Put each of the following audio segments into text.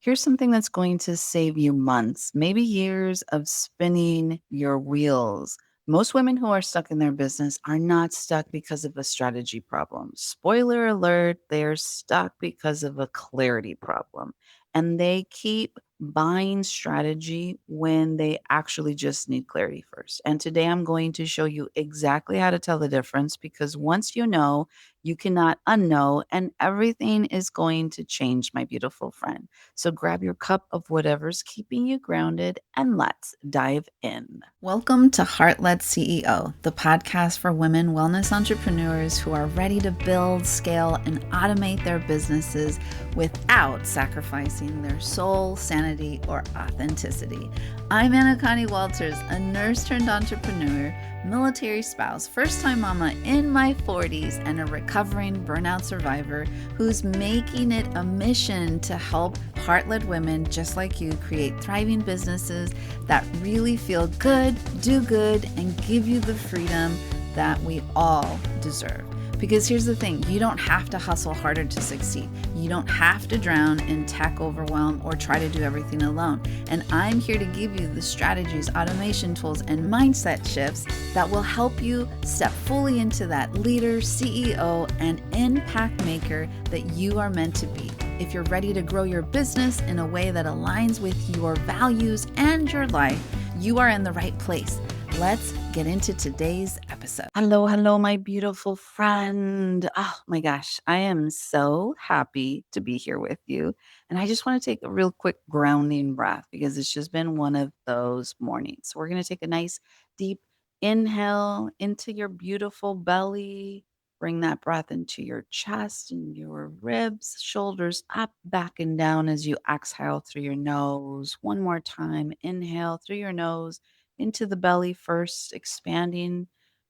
Here's something that's going to save you months, maybe years of spinning your wheels. Most women who are stuck in their business are not stuck because of a strategy problem. Spoiler alert, they're stuck because of a clarity problem. And they keep buying strategy when they actually just need clarity first. And today I'm going to show you exactly how to tell the difference because once you know, you cannot unknow, and everything is going to change, my beautiful friend. So grab your cup of whatever's keeping you grounded and let's dive in. Welcome to Heart Led CEO, the podcast for women wellness entrepreneurs who are ready to build, scale, and automate their businesses without sacrificing their soul, sanity, or authenticity. I'm Anacani Walters, a nurse turned entrepreneur, military spouse, first time mama in my 40s, and a recovering burnout survivor who's making it a mission to help heart-led women just like you create thriving businesses that really feel good, do good, and give you the freedom that we all deserve. Because here's the thing, you don't have to hustle harder to succeed. You don't have to drown in tech overwhelm or try to do everything alone. And I'm here to give you the strategies, automation tools, and mindset shifts that will help you step fully into that leader, CEO, and impact maker that you are meant to be. If you're ready to grow your business in a way that aligns with your values and your life, you are in the right place. Let's get into today's episode. Hello, my beautiful friend. Oh my gosh, I am so happy to be here with you. And I just want to take a real quick grounding breath because it's just been one of those mornings. So we're going to take a nice deep inhale into your beautiful belly. Bring that breath into your chest and your ribs, shoulders up, back, and down as you exhale through your nose. One more time. Inhale through your nose into the belly first, expanding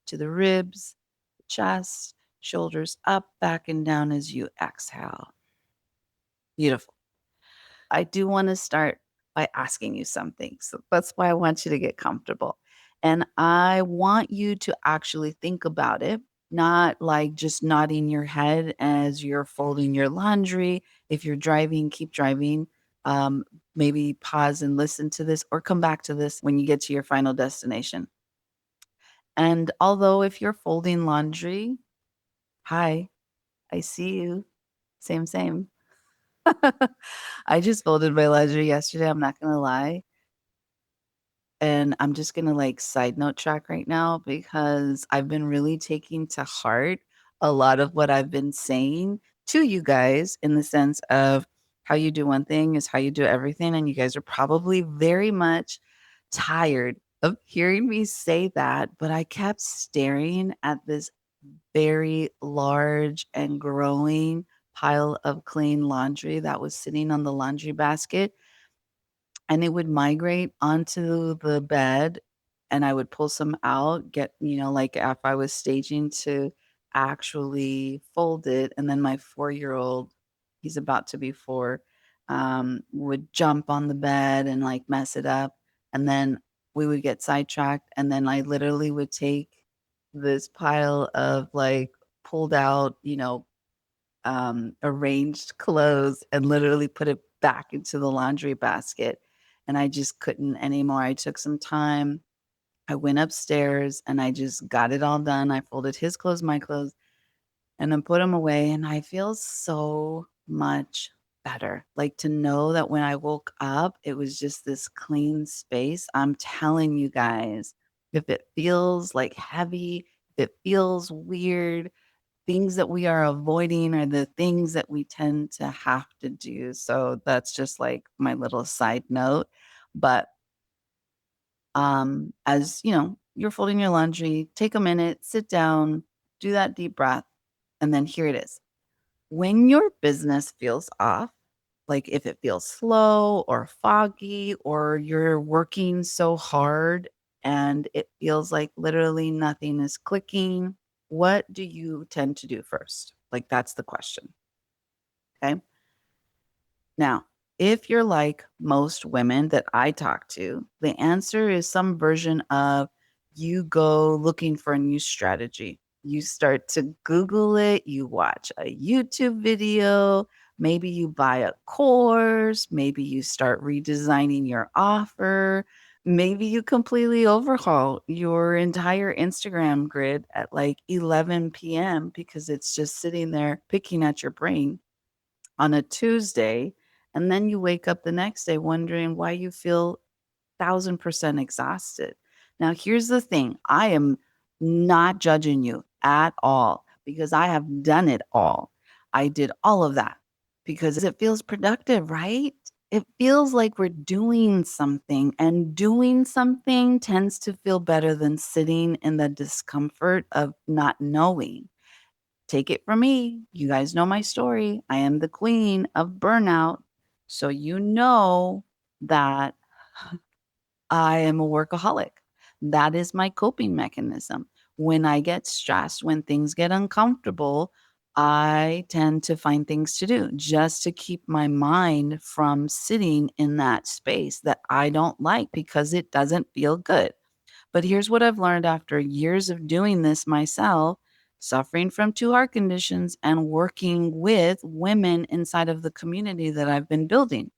to the ribs, chest, shoulders up, back, and down as you exhale. Beautiful. I do want to start by asking you something. So that's why I want you to get comfortable. And I want you to actually think about it, not like just nodding your head as you're folding your laundry. If you're driving, keep driving. Um, Maybe pause and listen to this or come back to this when you get to your final destination. And although if you're folding laundry, hi, I see you. Same, same. I just folded my laundry yesterday. I'm not going to lie. And I'm just gonna like side note track right now because I've been really taking to heart a lot of what I've been saying to you guys in the sense of how you do one thing is how you do everything. And you guys are probably very much tired of hearing me say that. But I kept staring at this very large and growing pile of clean laundry that was sitting on the laundry basket, and it would migrate onto the bed, and I would pull some out, get, like if I was staging to actually fold it, and then my 4-year-old, he's about to be 4, would jump on the bed and like mess it up. And then we would get sidetracked. And then I literally would take this pile of like pulled out, arranged clothes and literally put it back into the laundry basket. And I just couldn't anymore. I took some time. I went upstairs and I just got it all done. I folded his clothes, my clothes, and then put them away. And I feel so much better. Like to know that when I woke up, it was just this clean space. I'm telling you guys, if it feels like heavy, if it feels weird, things that we are avoiding are the things that we tend to have to do. So that's just like my little side note. But as you know, you're folding your laundry, take a minute, sit down, do that deep breath, and then here it is. When your business feels off, like if it feels slow or foggy, or you're working so hard and it feels like literally nothing is clicking, what do you tend to do first? Like, that's the question. Okay. Now, if you're like most women that I talk to, the answer is some version of you go looking for a new strategy. You start to Google it, you watch a YouTube video, Maybe you buy a course, maybe you start redesigning your offer, maybe you completely overhaul your entire Instagram grid at like 11 p.m. because it's just sitting there picking at your brain on a Tuesday. And then you wake up the next day wondering why you feel 1,000% exhausted. Now, here's the thing, I am not judging you at all because I have done it all. I did all of that because it feels productive, right? It feels like we're doing something, and doing something tends to feel better than sitting in the discomfort of not knowing. Take it from me. You guys know my story. I am the queen of burnout. So you know that I am a workaholic. That is my coping mechanism. When I get stressed, when things get uncomfortable, I tend to find things to do just to keep my mind from sitting in that space that I don't like because it doesn't feel good. But here's what I've learned after years of doing this myself, suffering from two heart conditions and working with women inside of the community that I've been building.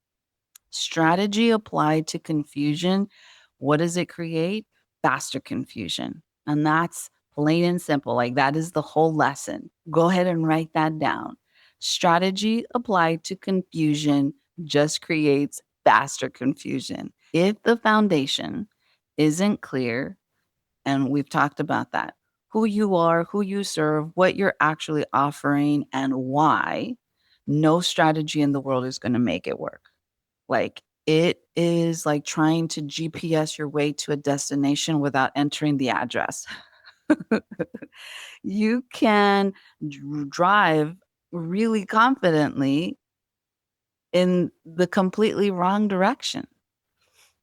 Strategy applied to confusion, what does it create? Faster confusion. And that's plain and simple. Like that is the whole lesson. Go ahead and write that down. Strategy applied to confusion just creates faster confusion. If the foundation isn't clear, and we've talked about that, who you are, who you serve, what you're actually offering, and why, no strategy in the world is going to make it work. Like, it is like trying to GPS your way to a destination without entering the address. You can drive really confidently in the completely wrong direction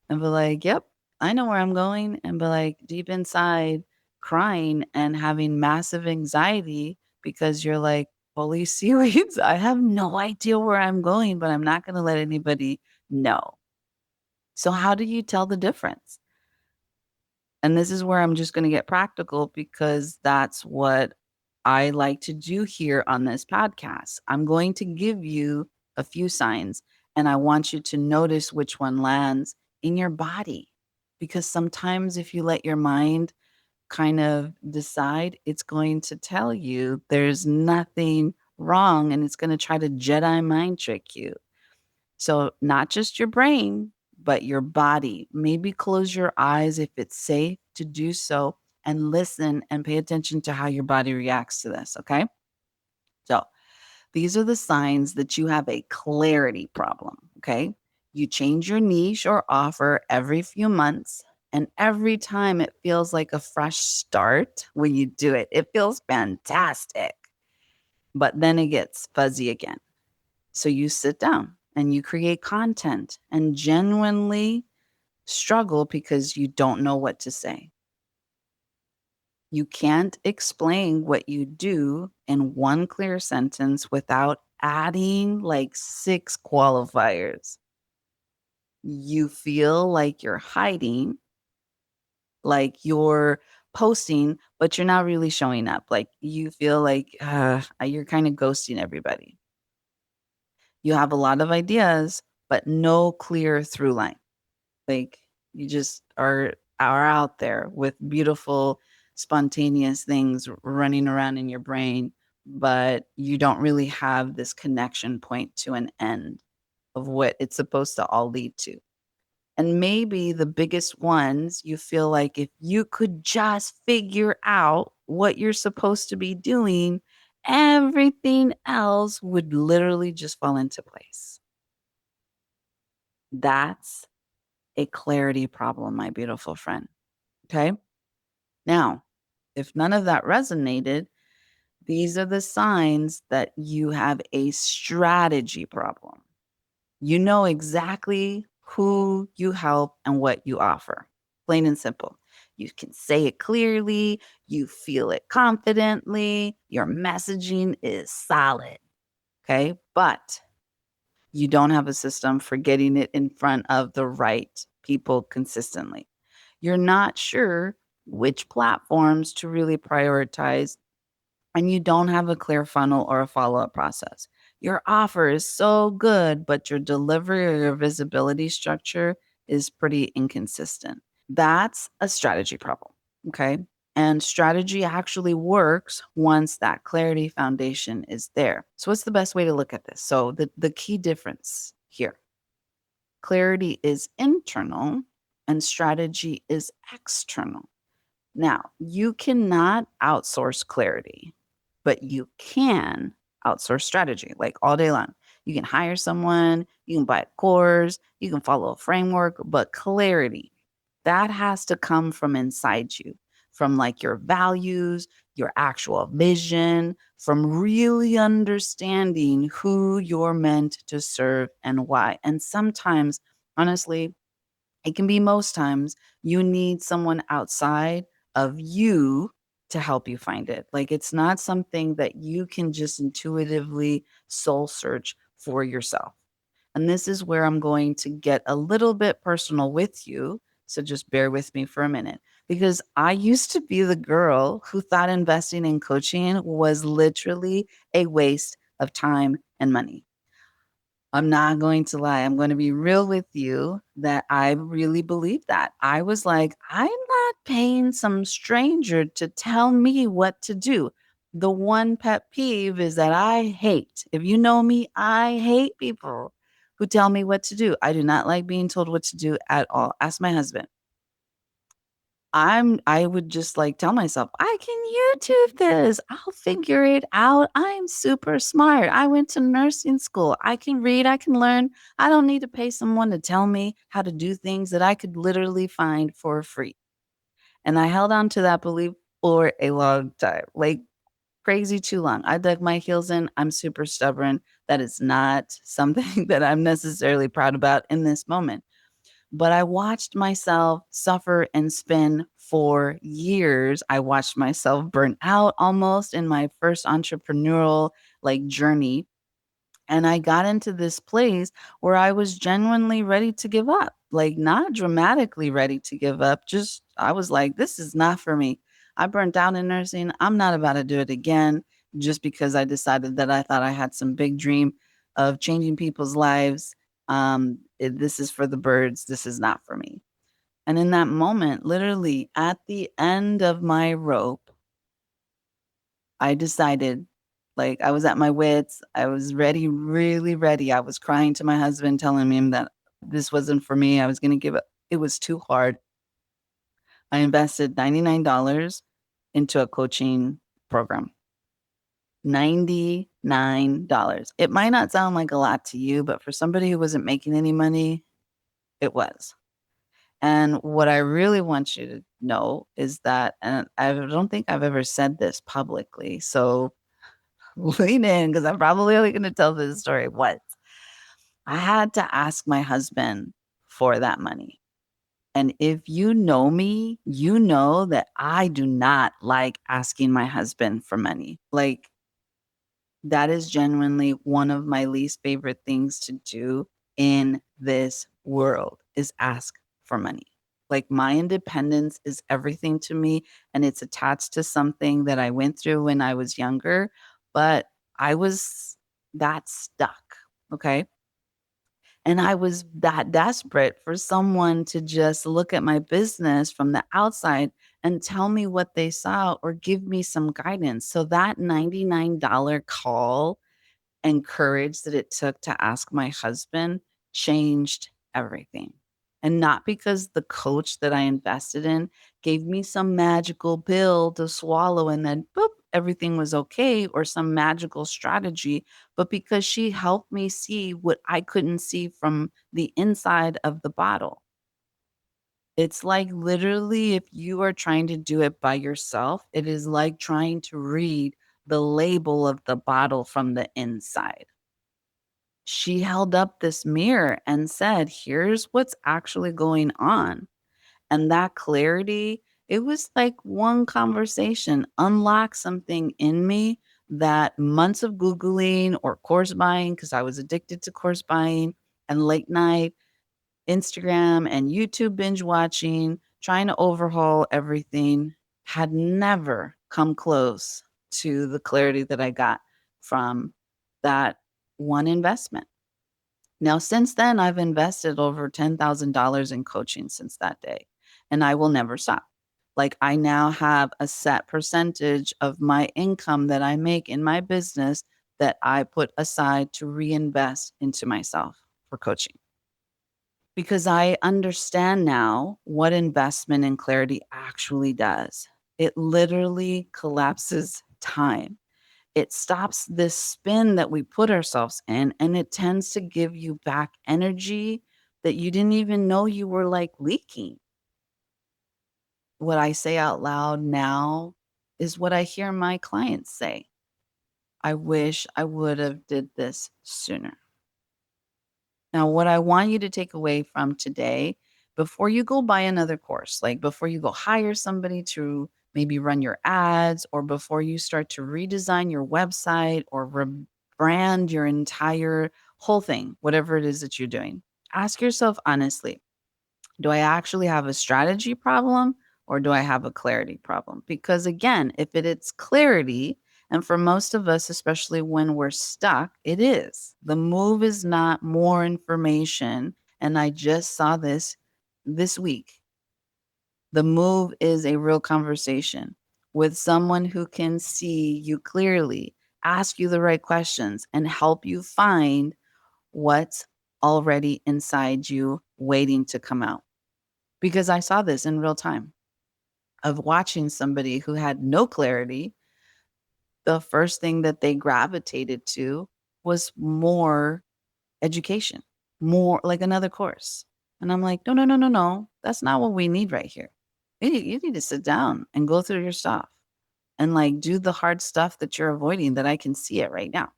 and be like, "Yep, I know where I'm going," and be like deep inside crying and having massive anxiety because you're like, "Holy seaweeds, I have no idea where I'm going, but I'm not gonna let anybody know." So how do you tell the difference? And this is where I'm just going to get practical because that's what I like to do here on this podcast. I'm going to give you a few signs and I want you to notice which one lands in your body. Because sometimes if you let your mind kind of decide, it's going to tell you there's nothing wrong and it's going to try to Jedi mind trick you. So, not just your brain, but your body. Maybe close your eyes if it's safe to do so and listen and pay attention to how your body reacts to this. Okay. So, these are the signs that you have a clarity problem. Okay. You change your niche or offer every few months. And every time it feels like a fresh start when you do it, it feels fantastic. But then it gets fuzzy again. So you sit down and you create content and genuinely struggle because you don't know what to say. You can't explain what you do in one clear sentence without adding like six qualifiers. You feel like you're hiding, like you're posting, but you're not really showing up. Like you feel like you're kind of ghosting everybody. You have a lot of ideas, but no clear through line. Like, you just are out there with beautiful, spontaneous things running around in your brain, but you don't really have this connection point to an end of what it's supposed to all lead to. And maybe the biggest ones, you feel like if you could just figure out what you're supposed to be doing, everything else would literally just fall into place. That's a clarity problem, my beautiful friend. Okay. Now, if none of that resonated, these are the signs that you have a strategy problem. You know exactly who you help and what you offer, plain and simple. You can say it clearly, you feel it confidently, your messaging is solid. Okay. But you don't have a system for getting it in front of the right people consistently. You're not sure which platforms to really prioritize, and you don't have a clear funnel or a follow up process. Your offer is so good, but your delivery or your visibility structure is pretty inconsistent. That's a strategy problem. Okay. And strategy actually works once that clarity foundation is there. So, what's the best way to look at this? So, the key difference here, clarity is internal and strategy is external. Now, you cannot outsource clarity, but you can outsource strategy like all day long. You can hire someone, you can buy a course, you can follow a framework, but clarity, that has to come from inside you, from like your values, your actual vision, from really understanding who you're meant to serve and why. And sometimes, honestly, it can be most times you need someone outside of you to help you find it. Like it's not something that you can just intuitively soul search for yourself. And this is where I'm going to get a little bit personal with you. So just bear with me for a minute because I used to be the girl who thought investing in coaching was literally a waste of time and money. I'm not going to lie. I'm going to be real with you that I really believe that. I was like, I'm not paying some stranger to tell me what to do. The one pet peeve is that I hate, if you know me, I hate people who tell me what to do. I do not like being told what to do at all. Ask my husband. I would just like tell myself, I can YouTube this. I'll figure it out. I'm super smart. I went to nursing school. I can read, I can learn. I don't need to pay someone to tell me how to do things that I could literally find for free. And I held on to that belief for a long time, like crazy too long. I dug my heels in. I'm super stubborn. That is not something that I'm necessarily proud about in this moment, but I watched myself suffer and spin for years. I watched myself burn out almost in my first entrepreneurial like journey. And I got into this place where I was genuinely ready to give up, like not dramatically ready to give up. Just, I was like, this is not for me. I burnt out in nursing. I'm not about to do it again just because I decided that I thought I had some big dream of changing people's lives. This is for the birds. This is not for me. And in that moment, literally at the end of my rope, I decided, like, I was at my wits. I was ready, really ready. I was crying to my husband, telling him that this wasn't for me. I was going to give it. It was too hard. I invested $99 into a coaching program. $99. It might not sound like a lot to you, but for somebody who wasn't making any money, it was. And what I really want you to know is that, and I don't think I've ever said this publicly. So lean in because I'm probably only going to tell this story once. I had to ask my husband for that money. And if you know me, you know that I do not like asking my husband for money. Like, that is genuinely one of my least favorite things to do in this world is ask for money. Like my independence is everything to me and it's attached to something that I went through when I was younger, but I was that stuck. Okay. And I was that desperate for someone to just look at my business from the outside and tell me what they saw or give me some guidance. So that $99 call and courage that it took to ask my husband changed everything. And not because the coach that I invested in gave me some magical pill to swallow and then boop, everything was okay, or some magical strategy, but because she helped me see what I couldn't see from the inside of the bottle. It's like literally, if you are trying to do it by yourself, it is like trying to read the label of the bottle from the inside. She held up this mirror and said, here's what's actually going on. And that clarity, it was like one conversation unlocked something in me that months of Googling or course buying, because I was addicted to course buying and late night Instagram and YouTube binge watching, trying to overhaul everything, had never come close to the clarity that I got from that. one investment. Now, since then, I've invested over $10,000 in coaching since that day, and I will never stop. Like, I now have a set percentage of my income that I make in my business that I put aside to reinvest into myself for coaching because I understand now what investment in clarity actually does. It literally collapses time. It stops this spin that we put ourselves in, and it tends to give you back energy that you didn't even know you were like leaking. What I say out loud now is what I hear my clients say. I wish I would have did this sooner. Now, what I want you to take away from today, before you go buy another course, like before you go hire somebody to maybe run your ads, or before you start to redesign your website or rebrand your entire whole thing, whatever it is that you're doing, ask yourself honestly, do I actually have a strategy problem or do I have a clarity problem? Because again, if it's clarity, and for most of us, especially when we're stuck, it is. The move is not more information. And I just saw this week. The move is a real conversation with someone who can see you clearly, ask you the right questions, and help you find what's already inside you waiting to come out. Because I saw this in real time of watching somebody who had no clarity. The first thing that they gravitated to was more education, more like another course. And I'm like, no, no, no, no, no. That's not what we need right here. You need to sit down and go through your stuff and like do the hard stuff that you're avoiding that I can see it right now.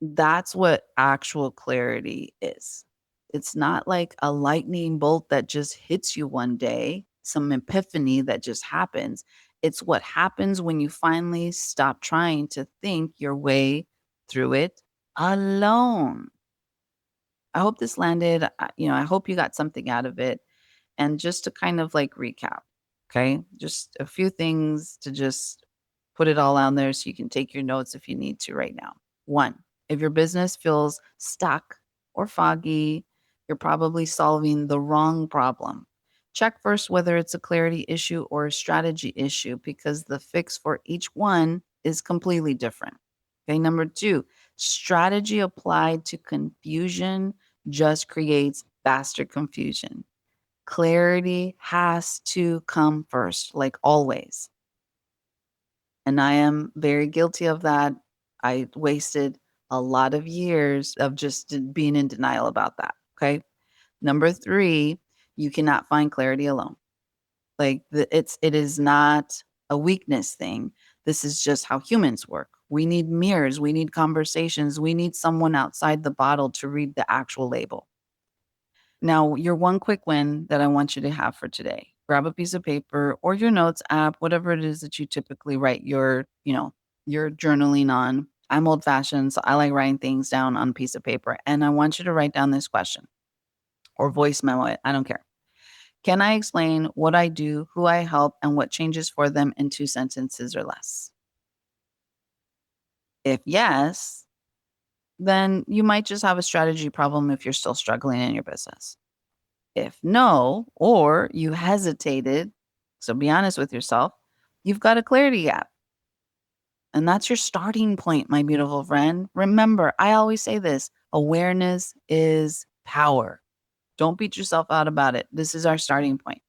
That's what actual clarity is. It's not like a lightning bolt that just hits you one day, some epiphany that just happens. It's what happens when you finally stop trying to think your way through it alone. I hope this landed, I hope you got something out of it. And just to kind of like recap, okay? Just a few things to just put it all on there so you can take your notes if you need to right now. One, if your business feels stuck or foggy, you're probably solving the wrong problem. Check first whether it's a clarity issue or a strategy issue because the fix for each one is completely different. Okay, number two, strategy applied to confusion just creates faster confusion. Clarity has to come first, like always. And I am very guilty of that. I wasted a lot of years of just being in denial about that. Okay. Number three, you cannot find clarity alone. Like it is not a weakness thing. This is just how humans work. We need mirrors, we need conversations, we need someone outside the bottle to read the actual label. Now, your one quick win that I want you to have for today. Grab a piece of paper or your notes app, whatever it is that you typically write your journaling on. I'm old fashioned, so I like writing things down on a piece of paper. And I want you to write down this question or voice memo it. I don't care. Can I explain what I do, who I help, and what changes for them in 2 sentences or less? If yes, then you might just have a strategy problem if you're still struggling in your business. If no, or you hesitated, so be honest with yourself, you've got a clarity gap. And that's your starting point, my beautiful friend. Remember, I always say this awareness is power. Don't beat yourself out about it. This is our starting point.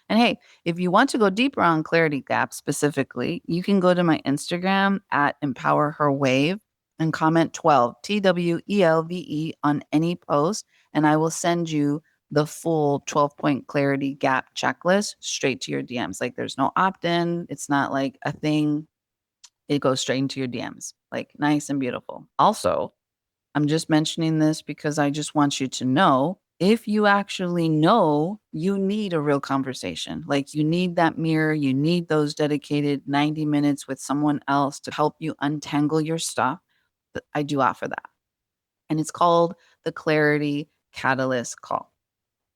And hey, if you want to go deeper on clarity gap specifically, you can go to my Instagram at Empower Her Wave and comment 12, TWELVE, on any post. And I will send you the full 12-point clarity gap checklist straight to your DMs. Like there's no opt in, it's not like a thing. It goes straight into your DMs, like nice and beautiful. Also, I'm just mentioning this because I just want you to know if you actually know you need a real conversation, like you need that mirror, you need those dedicated 90 minutes with someone else to help you untangle your stuff, I do offer that. And it's called the Clarity Catalyst Call.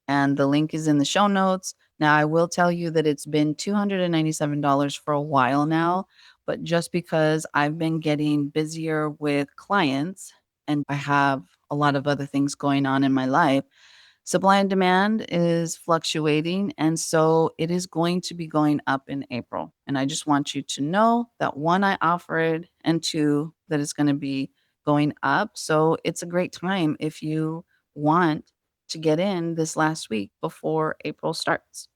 And the link is in the show notes. Now, I will tell you that it's been $297 for a while now, But just because I've been getting busier with clients and I have a lot of other things going on in my life, supply and demand is fluctuating, and so it is going to be going up in April. And I just want you to know that one, I offered, and two, that it's going to be going up. So it's a great time if you want to get in this last week before April starts.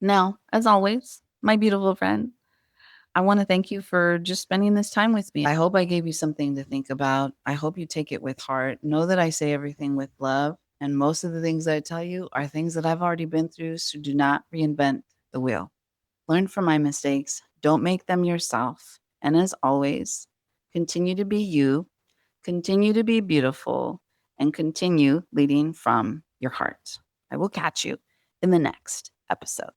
Now, as always, my beautiful friend, I want to thank you for just spending this time with me. I hope I gave you something to think about. I hope you take it with heart. Know that I say everything with love. And most of the things that I tell you are things that I've already been through. So do not reinvent the wheel. Learn from my mistakes. Don't make them yourself. And as always, continue to be you, continue to be beautiful, and continue leading from your heart. I will catch you in the next episode.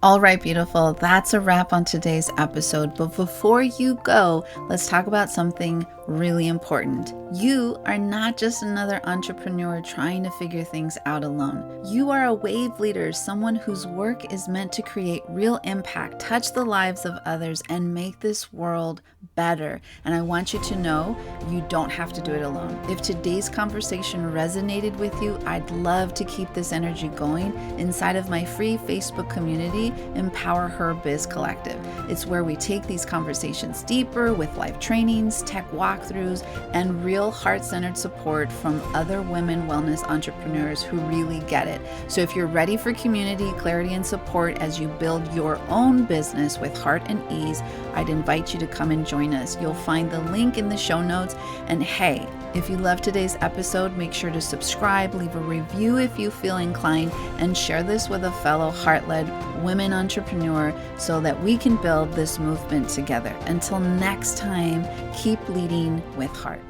All right, beautiful. That's a wrap on today's episode. But before you go, let's talk about something really important. You are not just another entrepreneur trying to figure things out alone. You are a wave leader, someone whose work is meant to create real impact, touch the lives of others, and make this world better. And I want you to know you don't have to do it alone. If today's conversation resonated with you, I'd love to keep this energy going inside of my free Facebook community, Empower Her Biz Collective. It's where we take these conversations deeper with live trainings, tech walkthroughs, and real heart-centered support from other women wellness entrepreneurs who really get it. So if you're ready for community, clarity, and support as you build your own business with heart and ease, I'd invite you to come and join us. You'll find the link in the show notes. And hey, if you love today's episode, make sure to subscribe, leave a review if you feel inclined, and share this with a fellow heart-led women entrepreneur so that we can build this movement together. Until next time, keep leading with heart.